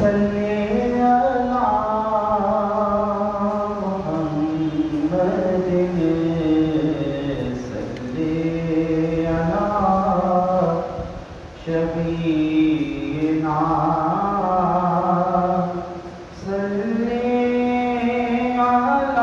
صلی علی محمد صلی علی شبینا صلی علی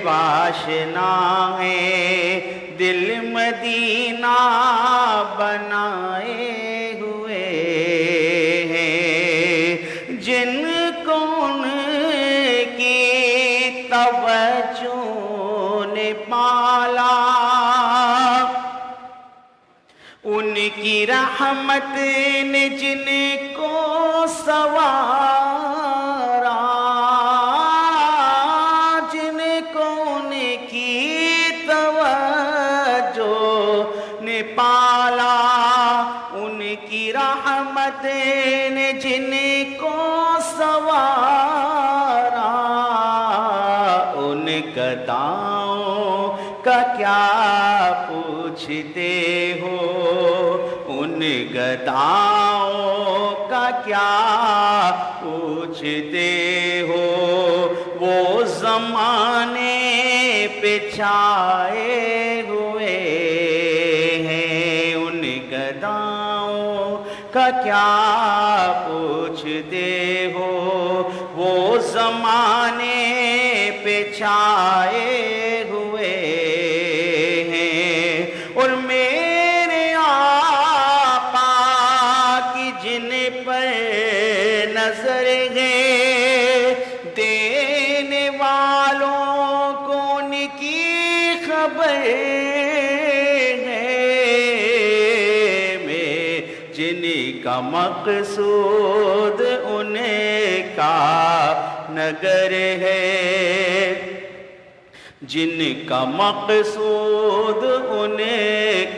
باشنائے دل مدینہ بنائے ہوئے ہیں، جن کو ان کی توجہ نے پالا، ان کی رحمت نے جن کو سوارا، جن کو ان کی توجہ نے پالا، ان کی رحمت نے جن کو سوارا، ان گداؤں کا کیا پوچھتے ہو، ان گداؤں کا کیا پوچھتے ہو، وہ زمانے پہ چھائے ہوئے ہیں، ان گداؤں کا کیا پوچھتے ہو، وہ زمانے پہ چھائے ہوئے ہیں، اور میرے آقا کی جن پر نظر ہے، دینے والوں کو ان کی خبر ہے، میں جن کا مقصود ان کا نگر ہے، جن کا مقصود ان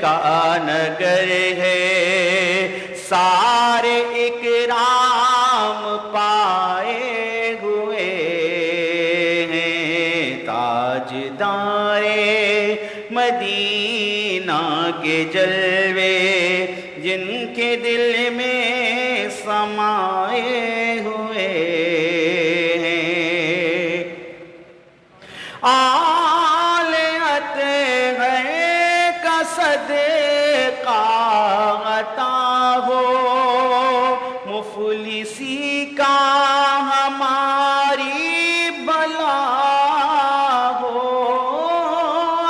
کا نگر ہے، سارے اکرام پائے ہوئے ہیں، تاجدار مدینہ کے جلوے جن کے دل میں سمائے ہوئے ہیں، آل اطہر کا صدقہ عطا ہو، مفلسی کا ہماری بلا ہو،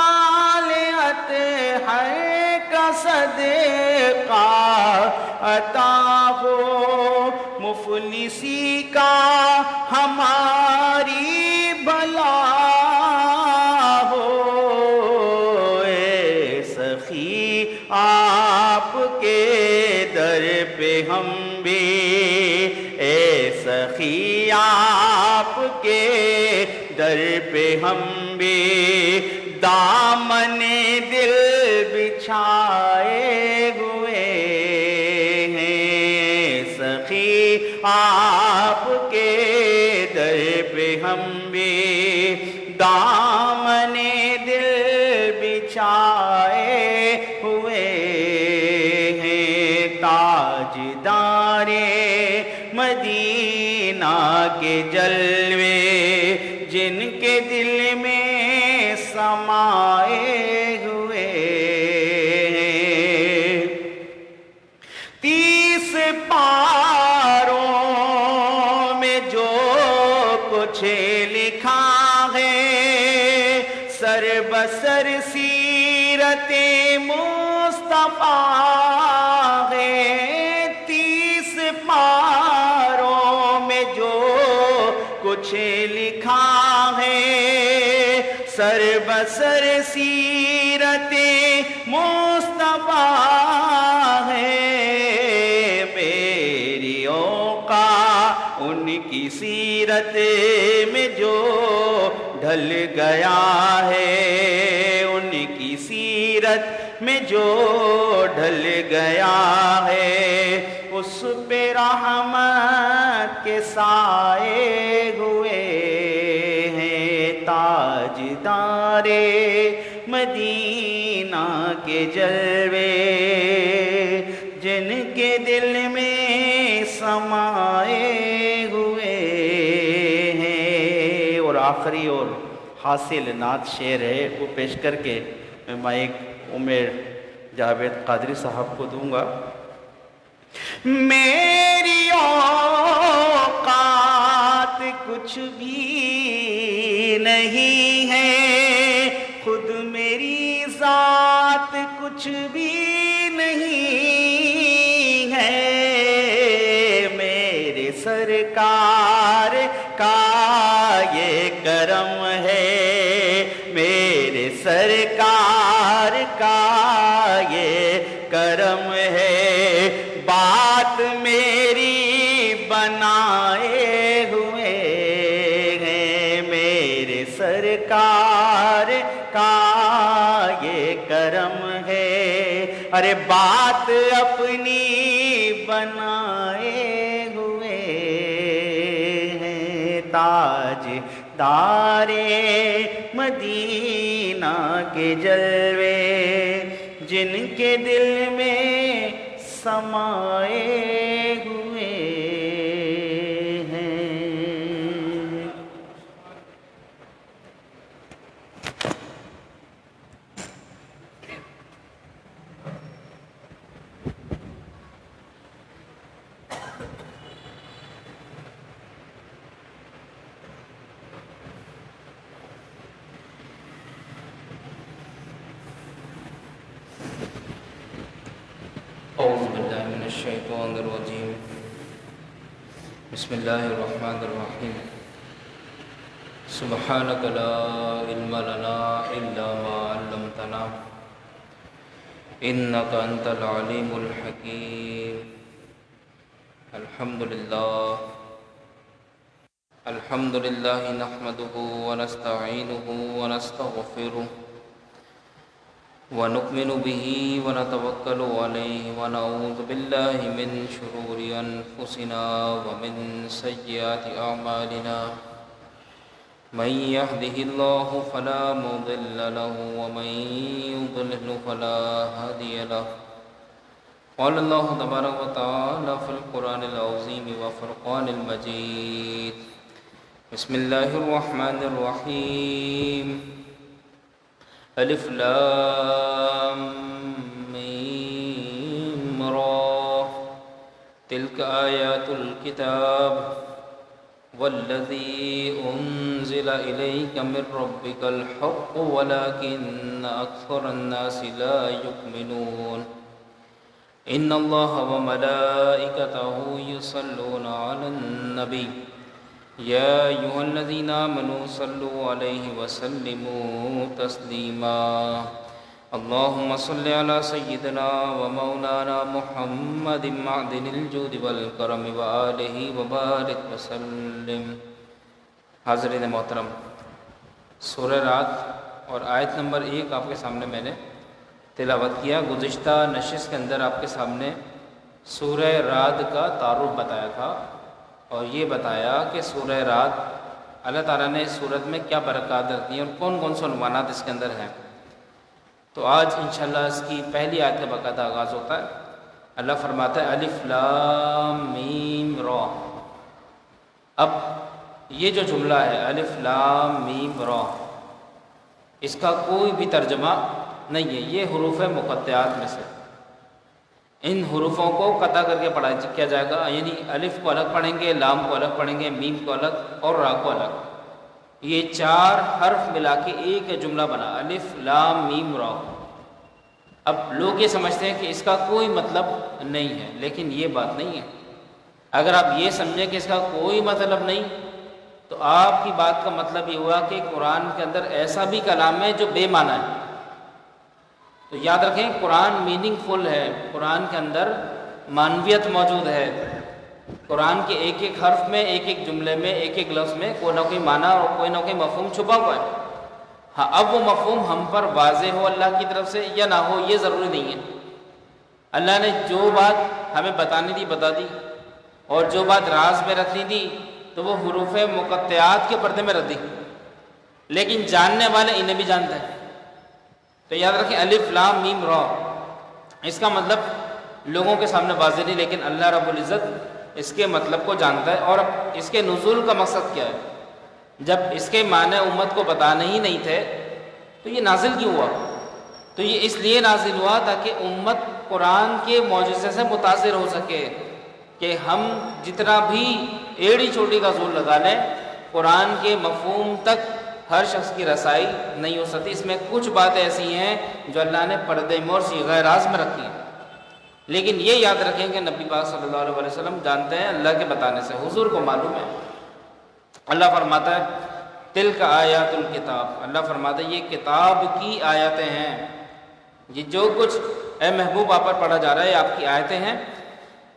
آل اطہر کا صدقہ عطا ہو، مفلسی کا ہماری بھلا ہو، اے سخی آپ کے در پہ ہم بھی، اے سخی آپ کے در پہ ہم بھی دامن دل بچھائے ہوئے ہیں، سخی آپ کے در پہ ہم بھی دامن دل بچھائے ہوئے ہیں، تاجدار مدینہ کے جلوے جن کے دل میں سمائے ہوئے ہیں، 30 پاروں میں جو کچھ لکھا ہے سر بسر سیرت مصطفیٰ ہے، 30 پاروں میں جو کچھ لکھا ہے سر بسر سیرت مصطفیٰ ہے، میری اوقا ان کی سیرت میں جو ڈھل گیا ہے، ان کی سیرت میں جو ڈھل گیا ہے اس پہ رحمت کے سائے ہوئے ہیں، تاجدار مدینہ کے جلوے جن کے دل میں سمائے ہوئے ہیں۔ اور آخری اور حاصل نعت شعر ہے، وہ پیش کر کے میں مائک عمر جاوید قادری صاحب کو دوں گا۔ میری اوقات کچھ بھی نہیں ہے، خود میری ذات کچھ بھی نہیں ہے، میرے سرکار کا یہ کرم ہے، میرے سرکار کا یہ کرم ہے، بات میری بنائے ہوئے ہیں، میرے سرکار کا یہ کرم ہے، ارے بات اپنی بنائے ہوئے ہیں، تاج دار مدینہ کے جلوے جن کے دل میں سمائے ہوئے ہیں۔ اعوذ باللہ من الشیطان الرجیم، بسم اللہ الرحمن الرحیم، سبحانک لا علم لنا الا ما علمتنا انک انت العلیم الحکیم۔ الحمد للہ نحمده ونستعینه ونستغفره ونؤمن به ونتوکل علیہ ونعوذ باللہ من شرور انفسنا ومن سیئات اعمالنا، من يهده الله فلا مضل له ومن يضلل فلا هادي له۔ قال الله تبارك وتعالى في القرآن العظيم وفرقان المجيد، بسم الله الرحمن الرحيم، الف لام میم را، تلك آیات الکتاب والذی انزل الیک من ربک الحق ولکن اکثر الناس لا یؤمنون۔ إن الله وملائكته يصلون على النبي يا أيها الذين آمنوا صلوا عليه وسلموا تسليما اللهم صل على سيدنا ومولانا محمد معدن الجود والكرم وآله وبارك وسلم۔ حاضرین محترم، سورہ رات اور آیت نمبر 1 آپ کے سامنے میں نے تلاوت کیا۔ گزشتہ نشست کے اندر آپ کے سامنے سورہ رات کا تعارف بتایا تھا اور یہ بتایا کہ سورہ رات اللہ تعالیٰ نے اس سورت میں کیا برکات رکھی ہیں اور کون کون سے عنوانات اس کے اندر ہیں۔ تو آج انشاءاللہ اس کی پہلی آیت کا باقاعدہ آغاز ہوتا ہے۔ اللہ فرماتا ہے الف لام میم را۔ اب یہ جو جملہ ہے الف لام میم را، اس کا کوئی بھی ترجمہ نہیں ہے، یہ حروف مقطعات میں سے۔ ان حروفوں کو قطع کر کے پڑھا کیا جائے گا، یعنی الف کو الگ پڑھیں گے، لام کو الگ پڑھیں گے، میم کو الگ اور را کو الگ۔ یہ 4 حرف ملا کے ایک جملہ بنا الف لام میم را۔ اب لوگ یہ سمجھتے ہیں کہ اس کا کوئی مطلب نہیں ہے، لیکن یہ بات نہیں ہے۔ اگر آپ یہ سمجھیں کہ اس کا کوئی مطلب نہیں تو آپ کی بات کا مطلب یہ ہوا کہ قرآن کے اندر ایسا بھی کلام ہے جو بے معنی ہے۔ تو یاد رکھیں قرآن میننگ فل ہے، قرآن کے اندر معنویت موجود ہے۔ قرآن کے ایک ایک حرف میں، ایک ایک جملے میں، ایک ایک لفظ میں کوئی نہ کوئی معنی اور کوئی نہ کوئی مفہوم چھپا ہوا ہے۔ ہاں، اب وہ مفہوم ہم پر واضح ہو اللہ کی طرف سے یا نہ ہو یہ ضروری نہیں ہے۔ اللہ نے جو بات ہمیں بتانی تھی بتا دی، اور جو بات راز میں رکھنی تھی تو وہ حروف مقطعات کے پردے میں رکھ دی، لیکن جاننے والے انہیں بھی جانتے ہیں۔ تو یاد رکھیں الف لام میم را، اس کا مطلب لوگوں کے سامنے واضح نہیں، لیکن اللہ رب العزت اس کے مطلب کو جانتا ہے۔ اور اس کے نزول کا مقصد کیا ہے؟ جب اس کے معنی امت کو بتانے ہی نہیں تھے تو یہ نازل کیوں ہوا؟ تو یہ اس لیے نازل ہوا تاکہ امت قرآن کے معجزے سے متاثر ہو سکے کہ ہم جتنا بھی ایڑی چوٹی کا زور لگا لیں قرآن کے مفہوم تک ہر شخص کی رسائی نہیں ہو سکتی۔ اس میں کچھ باتیں ایسی ہیں جو اللہ نے پردے میں اور صیغہ راز میں رکھی ہیں، لیکن یہ یاد رکھیں کہ نبی پاک صلی اللہ علیہ وسلم جانتے ہیں اللہ کے بتانے سے، حضور کو معلوم ہے۔ اللہ فرماتا ہے تلک آیات الکتاب، اللہ فرماتا ہے یہ کتاب کی آیتیں ہیں۔ یہ جو کچھ اے محبوب آپ پر پڑھا جا رہا ہے یہ آپ کی آیتیں ہیں۔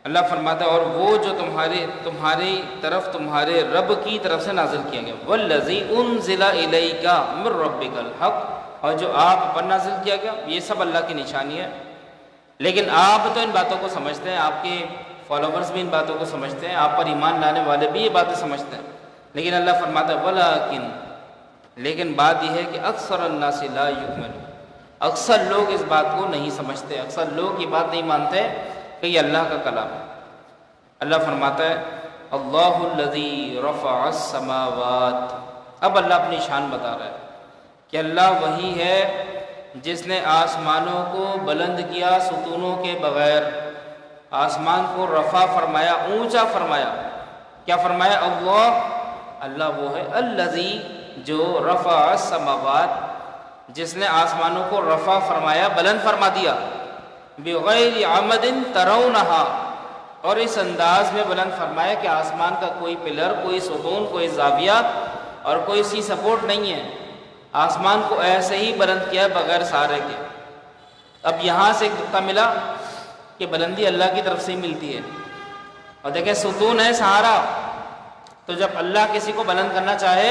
اللہ فرماتا ہے اور وہ جو تمہاری طرف تمہارے رب کی طرف سے نازل کیے گئے، والذی انزل الیک من ربک الحق، اور جو آپ پر نازل کیا گیا، یہ سب اللہ کی نشانی ہے۔ لیکن آپ تو ان باتوں کو سمجھتے ہیں، آپ کے فالوورز بھی ان باتوں کو سمجھتے ہیں، آپ پر ایمان لانے والے بھی یہ باتیں سمجھتے ہیں، لیکن اللہ فرماتا ہے لیکن بات یہ ہے کہ اکثر الناس لا یؤمنون، اکثر لوگ اس بات کو نہیں سمجھتے، اکثر لوگ یہ بات نہیں مانتے کہ یہ اللہ کا کلام ہے۔ اللہ فرماتا ہے اللہ الذی رفع السماوات، اب اللہ اپنی شان بتا رہا ہے کہ اللہ وہی ہے جس نے آسمانوں کو بلند کیا ستونوں کے بغیر، آسمان کو رفع فرمایا، اونچا فرمایا۔ کیا فرمایا؟ اللہ وہ ہے الذی جو رفع السماوات، جس نے آسمانوں کو رفع فرمایا، بلند فرما دیا، بغیر عمد ترونہا، اور اس انداز میں بلند فرمایا کہ آسمان کا کوئی پلر، کوئی ستون، کوئی زاویہ اور کوئی سی سپورٹ نہیں ہے، آسمان کو ایسے ہی بلند کیا بغیر سہارے کے۔ اب یہاں سے ایک نقطہ ملا کہ بلندی اللہ کی طرف سے ہی ملتی ہے، اور دیکھیں ستون ہے سہارا، تو جب اللہ کسی کو بلند کرنا چاہے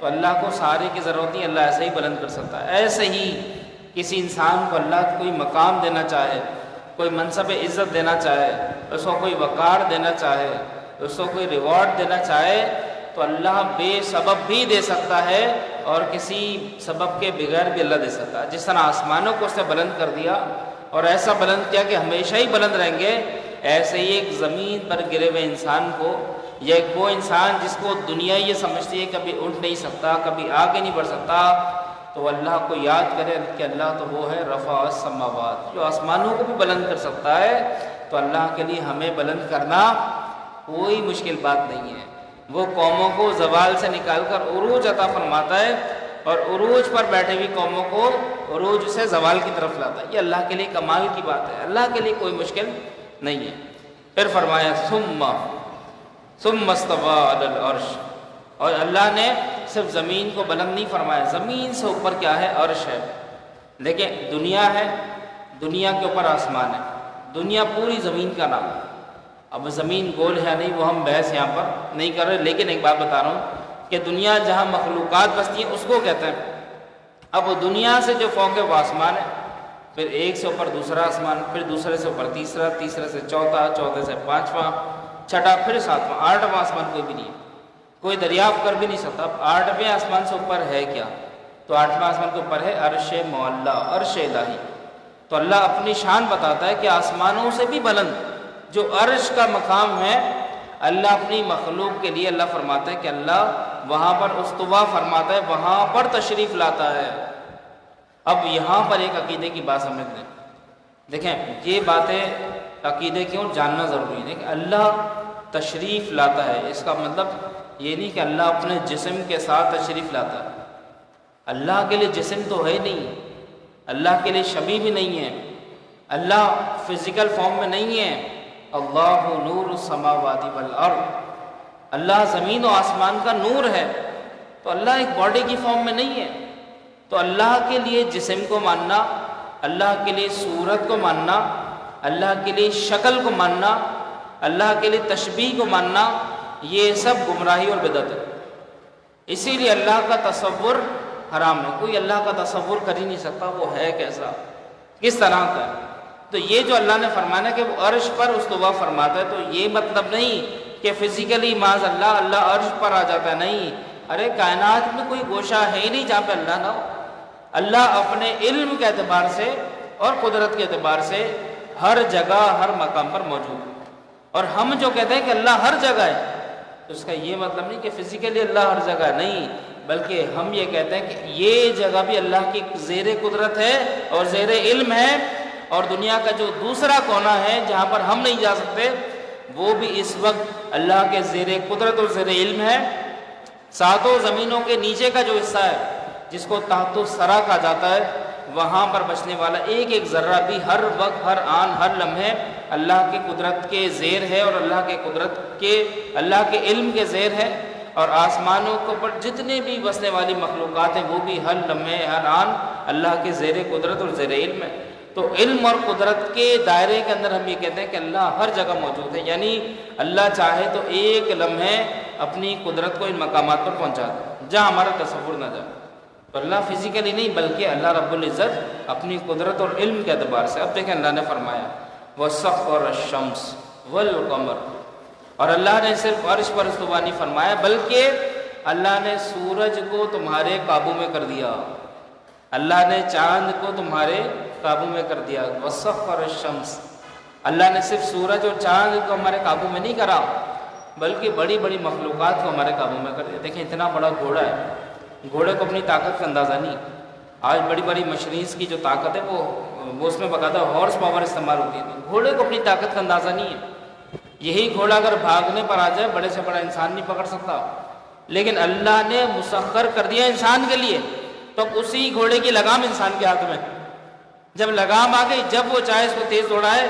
تو اللہ کو سہارے کی ضرورت نہیں، اللہ ایسے ہی بلند کر سکتا ہے۔ ایسے ہی کسی انسان کو اللہ کوئی مقام دینا چاہے، کوئی منصب عزت دینا چاہے، اس کو کوئی وقار دینا چاہے، اس کو کوئی ریوارڈ دینا چاہے تو اللہ بے سبب بھی دے سکتا ہے اور کسی سبب کے بغیر بھی اللہ دے سکتا ہے۔ جس طرح آسمانوں کو اس نے بلند کر دیا اور ایسا بلند کیا کہ ہمیشہ ہی بلند رہیں گے، ایسے ہی ایک زمین پر گرے ہوئے انسان کو، یا ایک وہ انسان جس کو دنیا یہ سمجھتی ہے کبھی اٹھ نہیں سکتا، کبھی آگے نہیں بڑھ سکتا، تو اللہ کو یاد کرے کہ اللہ تو وہ ہے رفع السماوات، جو آسمانوں کو بھی بلند کر سکتا ہے۔ تو اللہ کے لیے ہمیں بلند کرنا کوئی مشکل بات نہیں ہے۔ وہ قوموں کو زوال سے نکال کر عروج عطا فرماتا ہے، اور عروج پر بیٹھے ہوئی قوموں کو عروج سے زوال کی طرف لاتا ہے. یہ اللہ کے لیے کمال کی بات ہے, اللہ کے لیے کوئی مشکل نہیں ہے. پھر فرمایا ثم استوى علی العرش, اور اللہ نے صرف زمین کو بلند نہیں فرمایا, زمین سے اوپر کیا ہے؟ عرش ہے. دیکھیں دنیا ہے, دنیا کے اوپر آسمان ہے, دنیا پوری زمین کا نام ہے. اب زمین گول ہے نہیں, وہ ہم بحث یہاں پر نہیں کر رہے, لیکن ایک بات بتا رہا ہوں کہ دنیا جہاں مخلوقات بستی ہیں اس کو کہتے ہیں. اب وہ دنیا سے جو فوق ہے وہ آسمان ہے, پھر ایک سے اوپر دوسرا آسمان, پھر دوسرے سے اوپر تیسرا, تیسرے سے چوتھا, چوتھے سے پانچواں, چھٹا, پھر ساتواں, آٹھواں آسمان کوئی بھی نہیں ہے, کوئی دریافت کر بھی نہیں سکتا. اب آٹھویں آسمان سے اوپر ہے کیا؟ تو آٹھواں آسمان کے اوپر ہے عرش معلیٰ, عرش الہی. تو اللہ اپنی شان بتاتا ہے کہ آسمانوں سے بھی بلند جو عرش کا مقام ہے, اللہ اپنی مخلوق کے لیے اللہ فرماتا ہے کہ اللہ وہاں پر استوا فرماتا ہے, وہاں پر تشریف لاتا ہے. اب یہاں پر ایک عقیدے کی بات سمجھ لیں. دیکھیں یہ باتیں عقیدے کیوں جاننا ضروری ہے کہ اللہ تشریف لاتا ہے, اس کا مطلب یہ نہیں کہ اللہ اپنے جسم کے ساتھ تشریف لاتا ہے. اللہ کے لیے جسم تو ہے نہیں, اللہ کے لیے شبیہ بھی نہیں ہے, اللہ فزیکل فارم میں نہیں ہے. اللہ نور السماوات والارض, اللہ زمین و آسمان کا نور ہے. تو اللہ ایک باڈی کی فارم میں نہیں ہے. تو اللہ کے لیے جسم کو ماننا, اللہ کے لیے صورت کو ماننا, اللہ کے لیے شکل کو ماننا, اللہ کے لیے تشبیہ کو ماننا, یہ سب گمراہی اور بدعت ہے. اسی لیے اللہ کا تصور حرام ہے. کوئی اللہ کا تصور کر ہی نہیں سکتا, وہ ہے کیسا, کس طرح کا ہے. تو یہ جو اللہ نے فرمانا کہ وہ عرش پر استوا فرماتا ہے, تو یہ مطلب نہیں کہ فزیکلی معاذ اللہ عرش پر آ جاتا ہے, نہیں. ارے کائنات میں کوئی گوشہ ہے ہی نہیں جہاں پہ اللہ نہ ہو. اللہ اپنے علم کے اعتبار سے اور قدرت کے اعتبار سے ہر جگہ ہر مقام پر موجود ہے. اور ہم جو کہتے ہیں کہ اللہ ہر جگہ ہے, تو اس کا یہ مطلب نہیں کہ فزیکلی اللہ ہر جگہ ہے, نہیں, بلکہ ہم یہ کہتے ہیں کہ یہ جگہ بھی اللہ کی زیر قدرت ہے اور زیر علم ہے, اور دنیا کا جو دوسرا کونا ہے جہاں پر ہم نہیں جا سکتے وہ بھی اس وقت اللہ کے زیر قدرت اور زیر علم ہے. ساتوں زمینوں کے نیچے کا جو حصہ ہے جس کو تحت الثری کہا جاتا ہے, وہاں پر بچنے والا ایک ایک ذرہ بھی ہر وقت, ہر آن, ہر لمحے اللہ کی قدرت کے زیر ہے اور اللہ کے قدرت کے, اللہ کے علم کے زیر ہے. اور آسمانوں کے اوپر جتنے بھی بسنے والی مخلوقات ہیں وہ بھی ہر لمحے, ہر آن اللہ کے زیر قدرت اور زیر علم ہے. تو علم اور قدرت کے دائرے کے اندر ہم یہ کہتے ہیں کہ اللہ ہر جگہ موجود ہے, یعنی اللہ چاہے تو ایک لمحے اپنی قدرت کو ان مقامات پر پہنچا دے جہاں ہمارا تصور نہ جائے. تو اللہ فزیکلی نہیں بلکہ اللہ رب العزت اپنی قدرت اور علم کے اعتبار سے. اب دیکھیں اللہ نے فرمایا وَسَخَّرَ الشَّمْسَ وَالْقَمَرَ, اور اللہ نے صرف عرش پر استوا نہیں فرمایا بلکہ اللہ نے سورج کو تمہارے قابو میں کر دیا, اللہ نے چاند کو تمہارے قابو میں کر دیا. وَسَخَّرَ الشَّمْسَ, اللہ نے صرف سورج اور چاند کو ہمارے قابو میں نہیں کرا بلکہ بڑی بڑی مخلوقات کو ہمارے قابو میں کر دیا. دیکھیں اتنا بڑا گھوڑا ہے, گھوڑے کو اپنی طاقت کا اندازہ نہیں. آج بڑی بڑی مشینز کی جو طاقت ہے وہ اس میں باقاعدہ ہارس پاور استعمال ہوتی ہے, گھوڑے کو اپنی طاقت کا اندازہ نہیں ہے. یہی گھوڑا اگر بھاگنے پر آ جائے بڑے سے بڑا انسان نہیں پکڑ سکتا, لیکن اللہ نے مسخر کر دیا انسان کے لیے, تو اسی گھوڑے کی لگام انسان کے ہاتھ میں. جب لگام آ گئی, جب وہ چاہے اس کو تیز دوڑائے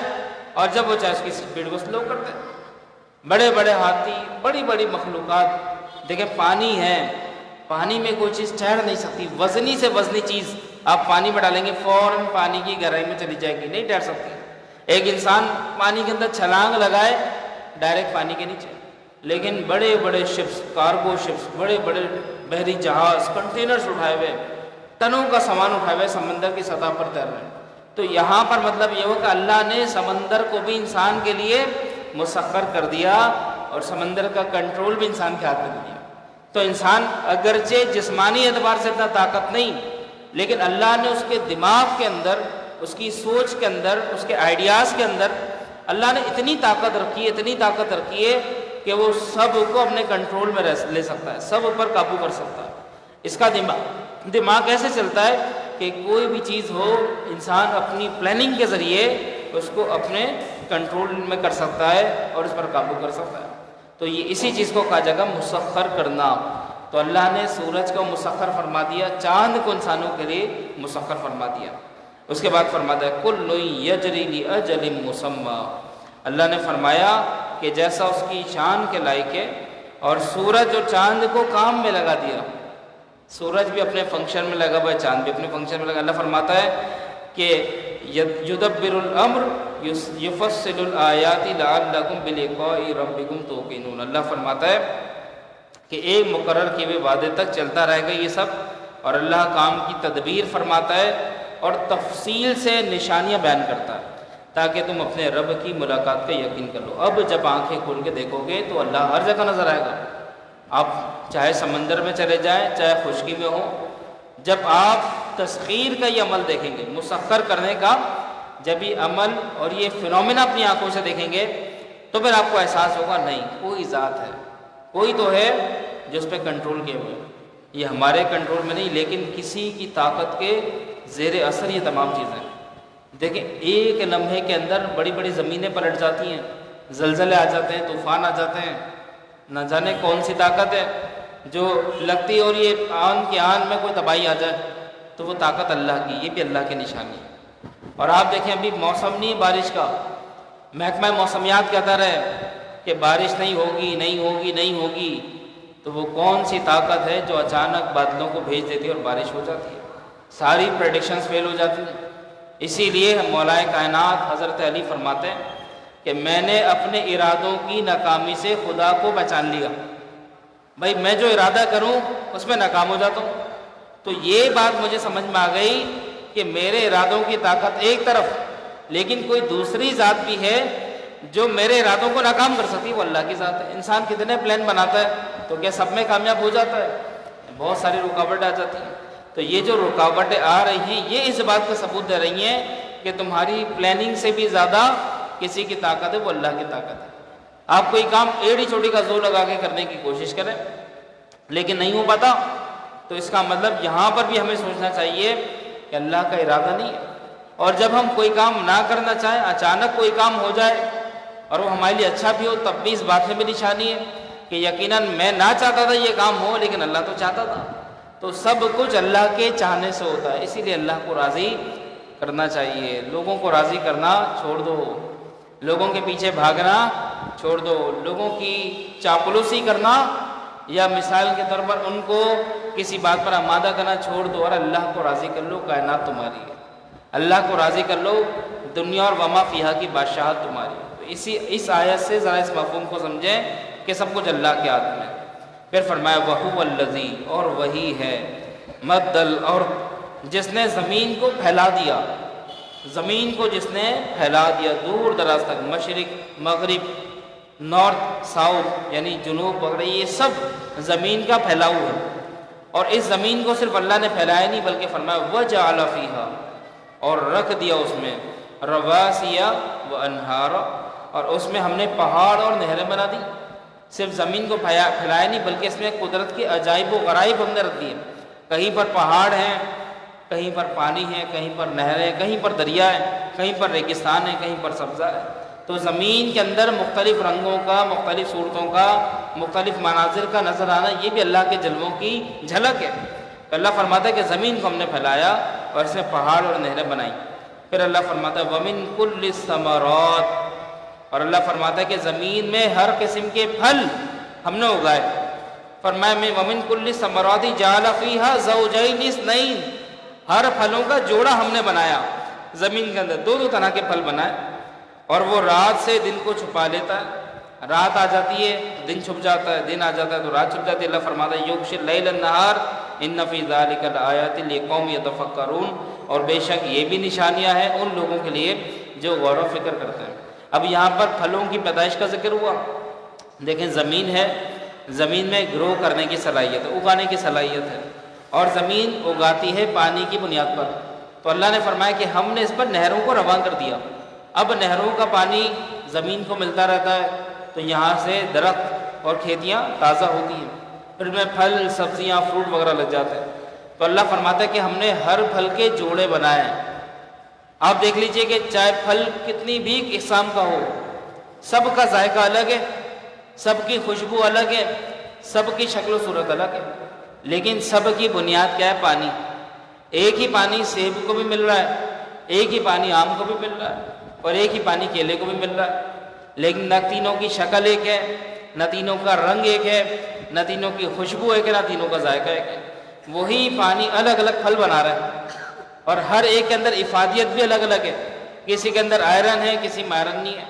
اور جب وہ چاہے اس کی اسپیڈ کو سلو کر دے. بڑے بڑے ہاتھی, بڑی بڑی مخلوقات. دیکھیں پانی ہے, پانی میں کوئی چیز ٹھہر نہیں سکتی, وزنی سے وزنی چیز آپ پانی میں ڈالیں گے فوراً پانی کی گہرائی میں چلی جائے گی, نہیں ٹھہر سکتی. ایک انسان پانی کے اندر چھلانگ لگائے ڈائریکٹ پانی کے نیچے, لیکن بڑے بڑے شپس, کارگو شپس, بڑے بڑے بحری جہاز, کنٹینرز اٹھائے ہوئے, ٹنوں کا سامان اٹھائے ہوئے سمندر کی سطح پر تیر رہے ہیں. تو یہاں پر مطلب یہ ہو کہ اللہ نے سمندر کو بھی انسان کے لیے مسخر کر دیا اور سمندر کا کنٹرول بھی انسان کے ہاتھ میں دیا. تو انسان اگرچہ جسمانی اعتبار سے اتنا طاقت نہیں, لیکن اللہ نے اس کے دماغ کے اندر, اس کی سوچ کے اندر, اس کے آئیڈیاز کے اندر اللہ نے اتنی طاقت رکھی ہے, اتنی طاقت رکھی ہے کہ وہ سب کو اپنے کنٹرول میں لے سکتا ہے, سب اوپر قابو کر سکتا ہے. اس کا دماغ ایسے چلتا ہے کہ کوئی بھی چیز ہو انسان اپنی پلاننگ کے ذریعے اس کو اپنے کنٹرول میں کر سکتا ہے اور اس پر قابو کر سکتا ہے. تو یہ اسی چیز کو کہا جائے گا مسخر کرنا. تو اللہ نے سورج کو مسخر فرما دیا، چاند کو انسانوں کے لیے مسخر فرما دیا۔ اس کے بعد فرماتا ہے کل یجری لاجل مسمی، اللہ نے فرمایا کہ جیسا اس کی شان کے لائق ہے، اور سورج اور چاند کو کام میں لگا دیا، سورج بھی اپنے فنکشن میں لگا ہوا ہے، چاند بھی اپنے فنکشن میں لگا۔ اللہ فرماتا ہے کہ یدبر الامر یفصل الآیات لعلکم بلقاء ربکم توقنون، اللہ فرماتا ہے کہ ایک مقرر کیے ہوئے وعدے تک چلتا رہے گا یہ سب، اور اللہ کام کی تدبیر فرماتا ہے اور تفصیل سے نشانیاں بیان کرتا ہے تاکہ تم اپنے رب کی ملاقات کا یقین کر لو۔ اب جب آنکھیں کھول کے دیکھو گے تو اللہ ہر جگہ نظر آئے گا، آپ چاہے سمندر میں چلے جائیں چاہے خشکی میں ہو، جب آپ تسخیر کا یہ عمل دیکھیں گے، مسخر کرنے کا جب یہ عمل اور یہ فنومینا اپنی آنکھوں سے دیکھیں گے تو پھر آپ کو احساس ہوگا نہیں کوئی ذات ہے، کوئی تو ہے جس پہ کنٹرول کیے ہوئے، یہ ہمارے کنٹرول میں نہیں لیکن کسی کی طاقت کے زیر اثر یہ تمام چیزیں۔ دیکھیں ایک لمحے کے اندر بڑی بڑی زمینیں پلٹ جاتی ہیں، زلزلے آ جاتے ہیں، طوفان آ جاتے ہیں، نہ جانے کون سی طاقت ہے جو لگتی ہے، اور یہ آن کے آن میں کوئی تباہی آ جائے تو وہ طاقت اللہ کی، یہ بھی اللہ کی نشانی ہے۔ اور آپ دیکھیں ابھی موسم نہیں بارش کا، محکمہ موسمیات کہتا رہے کہ بارش نہیں ہوگی نہیں ہوگی نہیں ہوگی، تو وہ کون سی طاقت ہے جو اچانک بادلوں کو بھیج دیتی ہے اور بارش ہو جاتی ہے، ساری پریڈکشنز فیل ہو جاتی ہیں۔ اسی لیے مولا کائنات حضرت علی فرماتے ہیں کہ میں نے اپنے ارادوں کی ناکامی سے خدا کو پہچان لیا، بھائی میں جو ارادہ کروں اس میں ناکام ہو جاتا ہوں، تو یہ بات مجھے سمجھ میں آ گئی کہ میرے ارادوں کی طاقت ایک طرف، لیکن کوئی دوسری ذات بھی ہے جو میرے ارادوں کو ناکام کر سکتی ہے، وہ اللہ کی ذات ہے۔ انسان کتنے پلان بناتا ہے تو کیا سب میں کامیاب ہو جاتا ہے؟ بہت ساری رکاوٹیں آ جاتی ہیں، تو یہ جو رکاوٹیں آ رہی ہیں یہ اس بات کا ثبوت دے رہی ہیں کہ تمہاری پلاننگ سے بھی زیادہ کسی کی طاقت ہے، وہ اللہ کی طاقت ہے۔ آپ کوئی کام ایڑی چوٹی کا زور لگا کے کرنے کی کوشش کریں لیکن نہیں ہو پاتا تو اس کا مطلب یہاں پر بھی ہمیں سوچنا چاہیے کہ اللہ کا ارادہ نہیں ہے، اور جب ہم کوئی کام نہ کرنا چاہیں، اچانک کوئی کام ہو جائے اور وہ ہمارے لیے اچھا بھی ہو، تب بھی اس بات میں بھی نشانی ہے کہ یقیناً میں نہ چاہتا تھا یہ کام ہو لیکن اللہ تو چاہتا تھا، تو سب کچھ اللہ کے چاہنے سے ہوتا ہے۔ اسی لیے اللہ کو راضی کرنا چاہیے، لوگوں کو راضی کرنا چھوڑ دو، لوگوں کے پیچھے بھاگنا چھوڑ دو، لوگوں کی چاپلوسی کرنا یا مثال کے طور پر ان کو کسی بات پر آمادہ کرنا چھوڑ دو، اور اللہ کو راضی کر لو، کائنات تمہاری ہے، اللہ کو راضی کر لو، دنیا اور وما فیہا کی بادشاہت تمہاری ہے۔ تو اس آیت سے ذرا اس مفہوم کو سمجھیں کہ سب کچھ اللہ کے ہاتھ میں ہے۔ پھر فرمایا وَهُوَ الَّذِي، اور وہی ہے، مَدَّ الْأَرْضِ، جس نے زمین کو پھیلا دیا، زمین کو جس نے پھیلا دیا دور دراز تک، مشرق مغرب نارتھ ساؤتھ یعنی جنوب وغیرہ، یہ سب زمین کا پھیلاؤ ہے، اور اس زمین کو صرف اللہ نے پھیلایا نہیں بلکہ فرمایا وَجَعَلَ فِيهَا، اور رکھ دیا اس میں رواسیا وانہارا، اور اس میں ہم نے پہاڑ اور نہریں بنا دی۔ صرف زمین کو پھیلایا نہیں بلکہ اس میں قدرت کے عجائب و غرائب ہم نے رکھ دیے، کہیں پر پہاڑ ہیں، کہیں پر پانی ہے، کہیں پر نہریں، کہیں پر دریا ہے، کہیں پر ریگستان ہے، کہیں پر سبزہ ہے۔ تو زمین کے اندر مختلف رنگوں کا، مختلف صورتوں کا، مختلف مناظر کا نظر آنا، یہ بھی اللہ کے جلووں کی جھلک ہے۔ اللہ فرماتا ہے کہ زمین کو ہم نے پھیلایا اور اس میں پہاڑ اور نہریں بنائیں۔ پھر اللہ فرماتا ہے وَمِن كُلِّ الثَّمَرَاتِ، اور اللہ فرماتا ہے کہ زمین میں ہر قسم کے پھل ہم نے اگائے۔ فرمایا میں وَمِن كُلِّ الثَّمَرَاتِ جَعَلَ فِيهَا زَوْجَيْنِ اثْنَيْنِ، ہر پھلوں کا جوڑا ہم نے بنایا، زمین کے اندر دو دو طرح کے پھل بنائے، اور وہ رات سے دن کو چھپا لیتا ہے، رات آ جاتی ہے دن چھپ جاتا ہے، دن آ جاتا ہے تو رات چھپ جاتی ہے۔ اللہ فرماتا ہے یغشی اللیل النہار ان فی ذلک لآیات لقوم یتفکرون، اور بے شک یہ بھی نشانیاں ہیں ان لوگوں کے لیے جو غور و فکر کرتے ہیں۔ اب یہاں پر پھلوں کی پیدائش کا ذکر ہوا، دیکھیں زمین ہے، زمین میں گرو کرنے کی صلاحیت ہے، اگانے کی صلاحیت ہے، اور زمین اگاتی ہے پانی کی بنیاد پر، تو اللہ نے فرمایا کہ ہم نے اس پر نہروں کو رواں کر دیا، اب نہروں کا پانی زمین کو ملتا رہتا ہے تو یہاں سے درخت اور کھیتیاں تازہ ہوتی ہیں، پھر میں پھل سبزیاں فروٹ وغیرہ لگ جاتے ہیں۔ تو اللہ فرماتا ہے کہ ہم نے ہر پھل کے جوڑے بنائے ہیں۔ آپ دیکھ لیجئے کہ چاہے پھل کتنی بھی اقسام کا ہو، سب کا ذائقہ الگ ہے، سب کی خوشبو الگ ہے، سب کی شکل و صورت الگ ہے، لیکن سب کی بنیاد کیا ہے؟ پانی۔ ایک ہی پانی سیب کو بھی مل رہا ہے، ایک ہی پانی آم کو بھی مل رہا ہے، اور ایک ہی پانی کیلے کو بھی مل رہا ہے، لیکن نہ تینوں کی شکل ایک ہے، نہ تینوں کا رنگ ایک ہے، نہ تینوں کی خوشبو ایک ہے، نہ تینوں کا ذائقہ ایک ہے۔ وہی پانی الگ الگ پھل بنا رہا ہے، اور ہر ایک کے اندر افادیت بھی الگ الگ ہے۔ کسی کے اندر آئرن ہے، کسی میں آئرن نہیں ہے،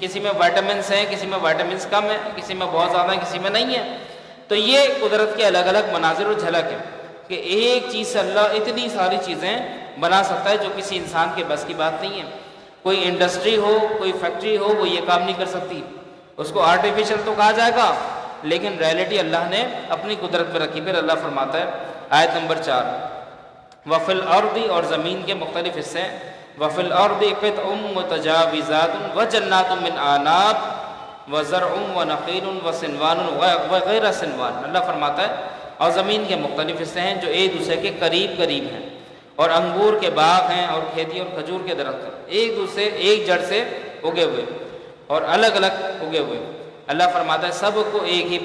کسی میں وائٹامنس ہیں، کسی میں وائٹامنس کم ہے، کسی میں بہت زیادہ ہیں، کسی میں نہیں ہے۔ تو یہ قدرت کے الگ الگ مناظر اور جھلک ہے کہ ایک چیز سے اللہ اتنی ساری چیزیں بنا سکتا ہے جو کسی انسان کے بس کی بات نہیں ہے۔ کوئی انڈسٹری ہو، کوئی فیکٹری ہو، وہ یہ کام نہیں کر سکتی، اس کو آرٹیفیشل تو کہا جائے گا، لیکن ریئلٹی اللہ نے اپنی قدرت پہ رکھی۔ پھر اللہ فرماتا ہے آیت نمبر 4، وَفِي الْأَرْضِ، اور زمین کے مختلف حصے ہیں، وَفِي الْأَرْضِ قِطْعٌ مُتَجَاوِزَاتٌ وَجَنَّاتٌ مِّنْ أَعْنَابٍ وَزَرْعٌ وَنَخِيلٌ وَصِنْوَانٌ وَغَيْرَ صِنْوَانٍ۔ اللہ فرماتا ہے اور زمین کے مختلف حصے ہیں جو ایک دوسرے کے قریب قریب ہیں، اور انگور کے باغ ہیں، اور کھیتی اور کھجور کے درخت ہیں، ایک دوسرے ایک جڑ سے اگے ہوئے اور الگ الگ اگے ہوئے۔ اللہ فرماتا ہے سب کو ایک ہی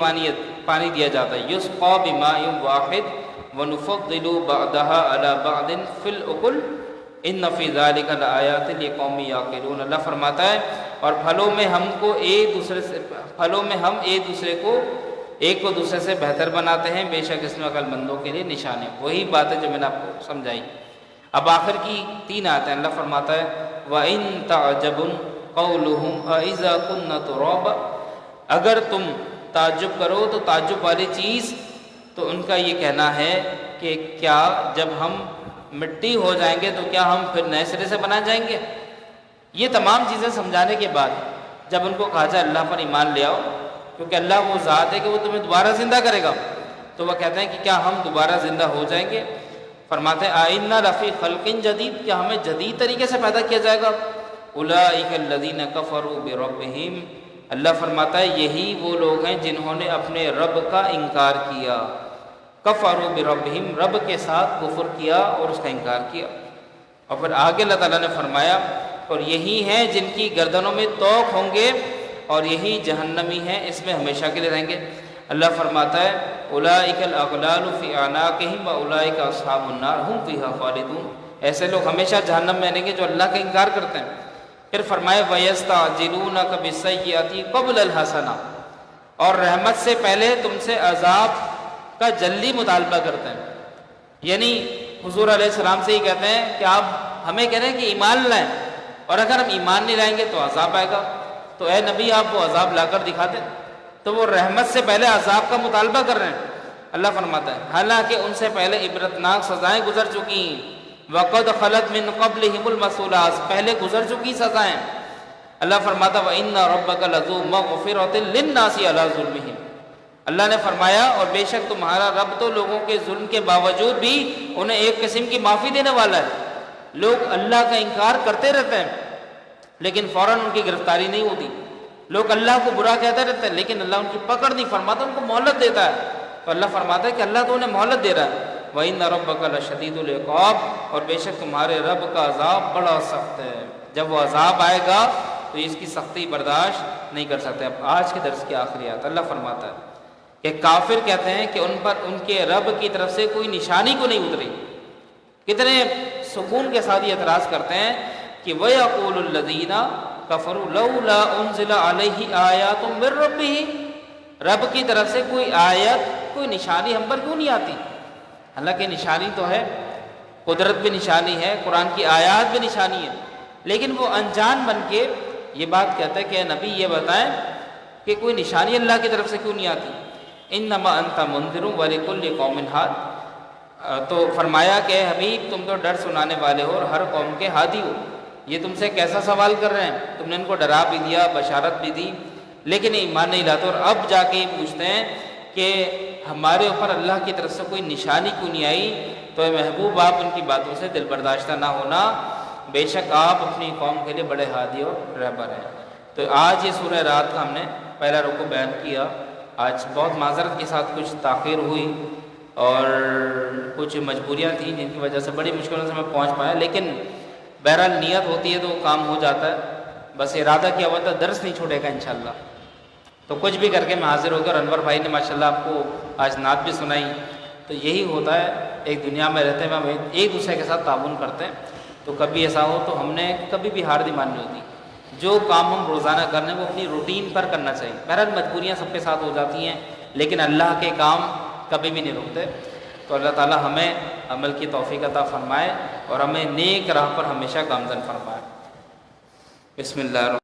پانی دیا جاتا ہے، یسقا بماء واحد ونفضل بعضها على بعض فی الاکل ان فی ذلک لآیات لقوم یعقلون۔ اللہ فرماتا ہے اور پھلوں میں ہم ایک دوسرے سے بہتر بناتے ہیں، بے شک اس میں عقل مندوں کے لیے نشان ہے۔ وہی بات ہے جو میں نے آپ کو سمجھائی۔ اب آخر کی 3 آیتیں اللہ فرماتا ہے وَإِن تَعْجَبٌ قَوْلُهُمْ أَإِذَا كُنَّا تُرَابًا، اگر تم تعجب کرو تو تعجب والی چیز تو ان کا یہ کہنا ہے کہ کیا جب ہم مٹی ہو جائیں گے تو کیا ہم پھر نئے سرے سے بنا جائیں گے؟ یہ تمام چیزیں سمجھانے کے بعد جب ان کو کہا جائے اللہ پر ایمان لے آؤ، کیونکہ اللہ وہ ذات ہے کہ وہ تمہیں دوبارہ زندہ کرے گا، تو وہ کہتے ہیں کہ کیا ہم دوبارہ زندہ ہو جائیں گے؟ فرماتے ہیں آئنہ لفی خلق جدید، کیا ہمیں جدید طریقے سے پیدا کیا جائے گا؟ اولئک الذین کفروا بربہم، اللہ فرماتا ہے یہی وہ لوگ ہیں جنہوں نے اپنے رب کا انکار کیا۔ کفروا بربہم، رب کے ساتھ کفر کیا اور اس کا انکار کیا۔ اور پھر آگے اللہ تعالیٰ نے فرمایا اور یہی ہیں جن کی گردنوں میں طوق ہوں گے اور یہی جہنمی ہیں، اس میں ہمیشہ کے لیے رہیں گے۔ اللہ فرماتا ہے اولئک الاغلال فی اعناقہم واولئک اصحاب النار ھم فیہا خالدون، ایسے لوگ ہمیشہ جہنم میں رہیں گے جو اللہ کا انکار کرتے ہیں۔ پھر فرمائے وَيَسْتَعْجِلُونَكَ بِالسَّيِّئَةِ قَبْلَ الْحَسَنَةِ، اور رحمت سے پہلے تم سے عذاب کا جلدی مطالبہ کرتے ہیں، یعنی حضور علیہ السلام سے ہی کہتے ہیں کہ آپ ہمیں کہہ رہے ہیں کہ ایمان لائیں، اور اگر ہم ایمان نہیں لائیں گے تو عذاب آئے گا، تو اے نبی آپ وہ عذاب لا کر دکھا دیں۔ تو وہ رحمت سے پہلے عذاب کا مطالبہ کر رہے ہیں۔ اللہ فرماتا ہے حالانکہ ان سے پہلے عبرتناک سزائیں گزر چکی ہیں، وَقَدْ خَلَتْ مِن قَبْلِهِمُ الْمَثُولَاتُ، پہلے گزر چکی سزائیں۔ اللہ فرماتا وَإِنَّ رَبَّكَ لَذُو مَغْفِرَةٍ لِلنَّاسِ عَلَىٰ ظُلْمِهِمْ، اللہ نے فرمایا اور بے شک تمہارا رب تو لوگوں کے ظلم کے باوجود بھی انہیں ایک قسم کی معافی دینے والا ہے۔ لوگ اللہ کا انکار کرتے رہتے ہیں لیکن فوراً ان کی گرفتاری نہیں ہوتی، لوگ اللہ کو برا کہتے رہتے ہیں لیکن اللہ ان کی پکڑ نہیں فرماتا، ان کو مہلت دیتا ہے۔ تو اللہ فرماتا ہے کہ اللہ تو انہیں مہلت دے رہا ہے۔ وَإِنَّ رَبَّكَ لَشَدِيدُ الْعِقَابِ، اور بے شک تمہارے رب کا عذاب بڑا سخت ہے، جب وہ عذاب آئے گا تو اس کی سختی برداشت نہیں کر سکتے۔ اب آج کے درس کی آخری آیت اللہ فرماتا ہے کہ کافر کہتے ہیں کہ ان پر ان کے رب کی طرف سے کوئی نشانی کو نہیں اتری۔ کتنے سکون کے ساتھ یہ اعتراض کرتے ہیں کہ وَيَقُولُ الَّذِينَ كَفَرُوا لَوْلَا أُنزِلَ عَلَيْهِ آيَاتٌ مِّن رَّبِّهِ، رب کی طرف سے کوئی آیت کوئی نشانی ہم پر کیوں نہیں آتی؟ حالانکہ نشانی تو ہے، قدرت بھی نشانی ہے، قرآن کی آیات بھی نشانی ہے، لیکن وہ انجان بن کے یہ بات کہتا ہے کہ اے نبی یہ بتائیں کہ کوئی نشانی اللہ کی طرف سے کیوں نہیں آتی؟ انما انت منذر ولکل قوم ہاد، تو فرمایا کہ اے حبیب تم تو ڈر سنانے والے ہو اور ہر قوم کے ہادی ہو۔ یہ تم سے کیسا سوال کر رہے ہیں؟ تم نے ان کو ڈرا بھی دیا، بشارت بھی دی، لیکن ایمان نہیں لاتے، اور اب جا کے پوچھتے ہیں کہ ہمارے اوپر اللہ کی طرف سے کوئی نشانی کیوں نہیں آئی؟ تو اے محبوب آپ ان کی باتوں سے دل برداشتہ نہ ہونا، بے شک آپ اپنی قوم کے لیے بڑے ہادی اور رہبر ہیں۔ تو آج یہ سورہ رات کا ہم نے پہلا رکوع بیان کیا۔ آج بہت معذرت کے ساتھ کچھ تاخیر ہوئی اور کچھ مجبوریاں تھیں جن کی وجہ سے بڑی مشکلوں سے میں پہنچ پایا، لیکن بہرحال نیت ہوتی ہے تو کام ہو جاتا ہے، بس ارادہ کیا ہوا تھا درس نہیں چھوڑے گا انشاءاللہ۔ تو کچھ بھی کر کے میں حاضر ہو گیا، اور انور بھائی نے ماشاءاللہ آپ کو آج نعت بھی سنائی۔ تو یہی ہوتا ہے، ایک دنیا میں رہتے ہیں، ہم ایک دوسرے کے ساتھ تعاون کرتے ہیں۔ تو کبھی ایسا ہو تو ہم نے کبھی بھی ہار نہیں ماننی ہوتی، جو کام ہم روزانہ کرنے وہ اپنی روٹین پر کرنا چاہیے۔ بہرحال مجبوریاں سب کے ساتھ ہو جاتی ہیں، لیکن اللہ کے کام کبھی بھی نہیں رکتے۔ تو اللہ تعالی ہمیں عمل کی توفیق عطا فرمائے اور ہمیں نیک راہ پر ہمیشہ گامزن فرمائے۔ بسم اللہ الرحمن